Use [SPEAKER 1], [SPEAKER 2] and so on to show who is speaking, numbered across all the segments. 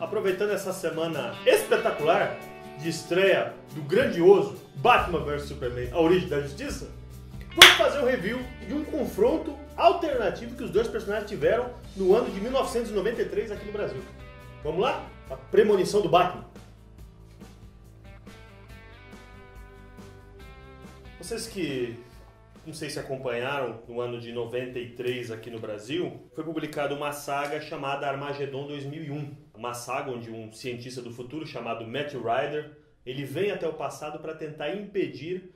[SPEAKER 1] aproveitando essa semana espetacular de estreia do grandioso Batman vs Superman, A Origem da Justiça, vamos fazer um review de um confronto alternativo que os dois personagens tiveram no ano de 1993 aqui no Brasil. Vamos lá? A premonição do Batman. Vocês que não sei se acompanharam, no ano de 93 aqui no Brasil, foi publicada uma saga chamada Armagedon 2001. Uma saga onde um cientista do futuro chamado Matt Ryder, ele vem até o passado para tentar impedir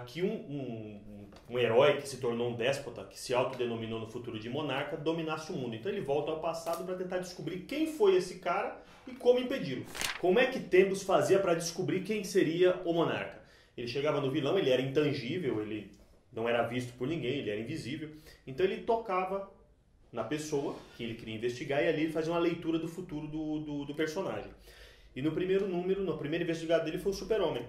[SPEAKER 1] que um herói que se tornou um déspota, que se autodenominou no futuro de monarca, dominasse o mundo. Então ele volta ao passado para tentar descobrir quem foi esse cara e como impedi-lo. Como é que Tempos fazia para descobrir quem seria o monarca? Ele chegava no vilão, ele era intangível, ele não era visto por ninguém, ele era invisível. Então ele tocava na pessoa que ele queria investigar e ali ele fazia uma leitura do futuro do personagem. E no primeiro número, na primeira investigada dele foi o Super-Homem.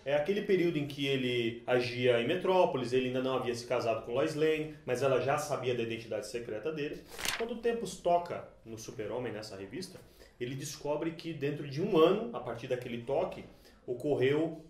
[SPEAKER 1] É aquele período em que ele agia em Metrópolis, ele ainda não havia se casado com Lois Lane, mas ela já sabia da identidade secreta dele. Quando o Tempos toca no Super-Homem, nessa revista, ele descobre que dentro de um ano, a partir daquele toque, ocorreu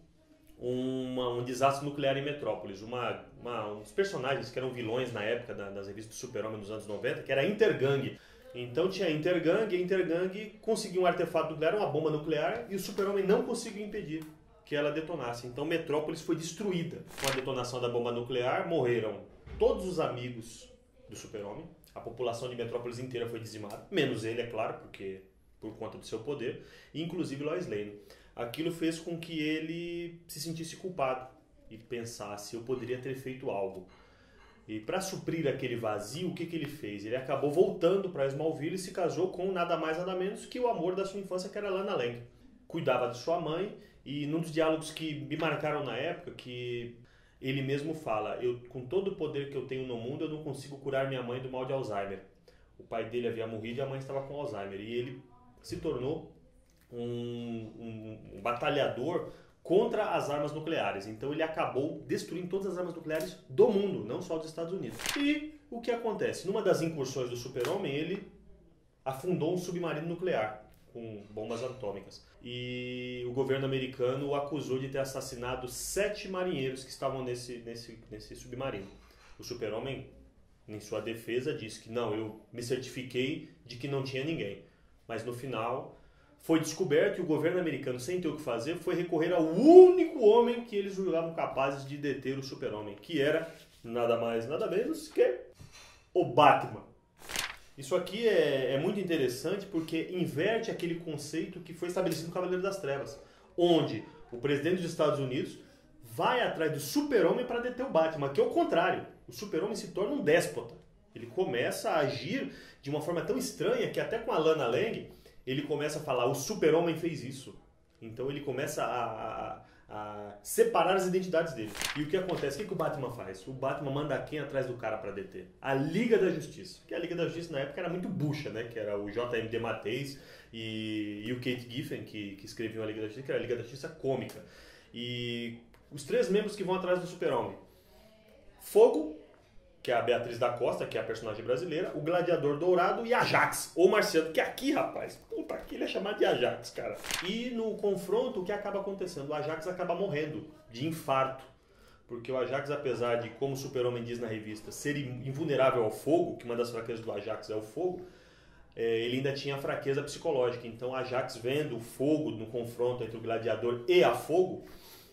[SPEAKER 1] um desastre nuclear em Metrópolis. Uns personagens que eram vilões na época das revistas do Super-Homem dos anos 90, que era a Intergang. Então tinha a Intergang, e a Intergang conseguiu um artefato nuclear, uma bomba nuclear, e o Super-Homem não conseguiu impedir que ela detonasse. Então Metrópolis foi destruída. Com a detonação da bomba nuclear, morreram todos os amigos do Super-Homem. A população de Metrópolis inteira foi dizimada, menos ele, é claro, porque por conta do seu poder, e inclusive Lois Lane. Aquilo fez com que ele se sentisse culpado e pensasse, eu poderia ter feito algo. E para suprir aquele vazio, o que ele fez? Ele acabou voltando para Smallville e se casou com nada mais nada menos que o amor da sua infância, que era Lana Lang. Cuidava de sua mãe e num dos diálogos que me marcaram na época, que ele mesmo fala, com todo o poder que eu tenho no mundo, eu não consigo curar minha mãe do mal de Alzheimer. O pai dele havia morrido e a mãe estava com Alzheimer. E ele se tornou um batalhador contra as armas nucleares. Então ele acabou destruindo todas as armas nucleares do mundo, não só dos Estados Unidos. E o que acontece? Numa das incursões do Super-Homem, ele afundou um submarino nuclear com bombas atômicas. E o governo americano o acusou de ter assassinado 7 marinheiros que estavam nesse submarino. O Super-Homem, em sua defesa, disse que não, eu me certifiquei de que não tinha ninguém. Mas no final foi descoberto que o governo americano, sem ter o que fazer, foi recorrer ao único homem que eles julgavam capazes de deter o Super-Homem, que era nada mais, nada menos que o Batman. Isso aqui é muito interessante porque inverte aquele conceito que foi estabelecido no Cavaleiro das Trevas, onde o presidente dos Estados Unidos vai atrás do Super-Homem para deter o Batman, que é o contrário. O Super-Homem se torna um déspota. Ele começa a agir de uma forma tão estranha que até com a Lana Lang ele começa a falar, o Super-Homem fez isso. Então ele começa a separar as identidades dele. E o que acontece? O que o Batman faz? O Batman manda quem atrás do cara para deter? A Liga da Justiça. Que a Liga da Justiça na época era muito bucha, né? Que era o J.M. DeMatteis e o Kate Giffen, que escreviam a Liga da Justiça, que era a Liga da Justiça cômica. E os 3 membros que vão atrás do Super-Homem. Fogo, que é a Beatriz da Costa, que é a personagem brasileira, o Gladiador Dourado e Ajax, ou Marciano, que aqui, rapaz, puta, aqui ele é chamado de Ajax, cara. E no confronto, o que acaba acontecendo? O Ajax acaba morrendo de infarto, porque o Ajax, apesar de, como o Super-Homem diz na revista, ser invulnerável ao fogo, que uma das fraquezas do Ajax é o fogo, ele ainda tinha fraqueza psicológica. Então o Ajax, vendo o fogo no confronto entre o Gladiador e a Fogo,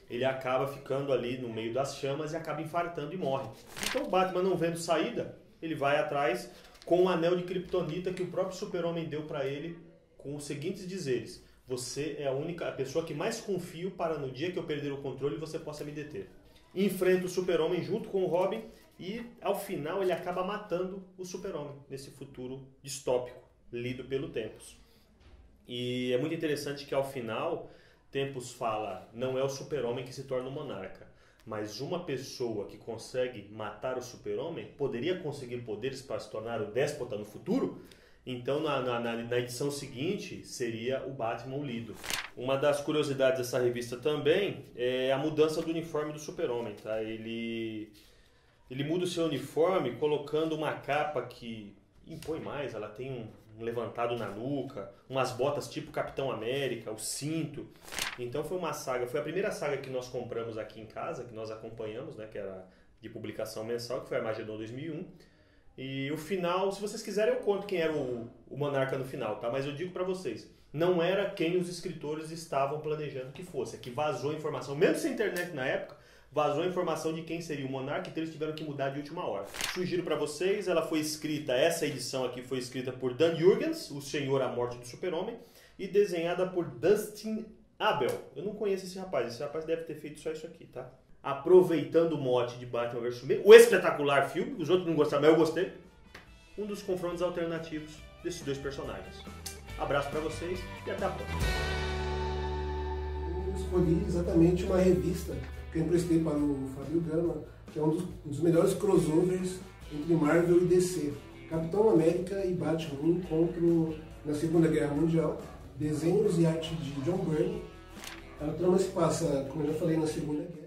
[SPEAKER 1] ele acaba ficando ali no meio das chamas e acaba infartando e morre. Então o Batman, não vendo saída, ele vai atrás com um anel de Kryptonita que o próprio Super-Homem deu para ele com os seguintes dizeres: você é a pessoa que mais confio para no dia que eu perder o controle você possa me deter. Enfrenta o Super-Homem junto com o Robin e ao final ele acaba matando o Super-Homem nesse futuro distópico lido pelo Tempos. E é muito interessante que ao final Tempos fala, não é o Super-Homem que se torna o monarca, mas uma pessoa que consegue matar o Super-Homem poderia conseguir poderes para se tornar o déspota no futuro? Então na edição seguinte seria o Batman lido. Uma das curiosidades dessa revista também é a mudança do uniforme do Super-Homem. Tá? Ele muda o seu uniforme colocando uma capa que impõe mais, ela tem levantado na nuca, umas botas tipo Capitão América, o cinto. Então foi uma saga, foi a primeira saga que nós compramos aqui em casa, que nós acompanhamos, né, que era de publicação mensal, que foi Armagedon 2001. E o final, se vocês quiserem eu conto quem era o Monarca no final, tá? Mas eu digo pra vocês, não era quem os escritores estavam planejando que fosse, é que vazou informação, mesmo sem internet na época, vazou a informação de quem seria o Monarca, então eles tiveram que mudar de última hora. Sugiro para vocês, ela foi escrita, essa edição aqui foi escrita por Dan Jurgens, o Senhor A Morte do Super-Homem, e desenhada por Dustin Abel. Eu não conheço esse rapaz deve ter feito só isso aqui, tá? Aproveitando o mote de Batman vs Superman, o espetacular filme, os outros não gostaram, mas eu gostei, um dos confrontos alternativos desses dois personagens. Abraço para vocês e até a próxima.
[SPEAKER 2] Eu escolhi exatamente uma revista que eu emprestei para o Fabio Gama, que é um dos melhores crossovers entre Marvel e DC. Capitão América e Batman, um encontro na Segunda Guerra Mundial, desenhos e arte de John Byrne. A trama se passa, como eu já falei, na Segunda Guerra.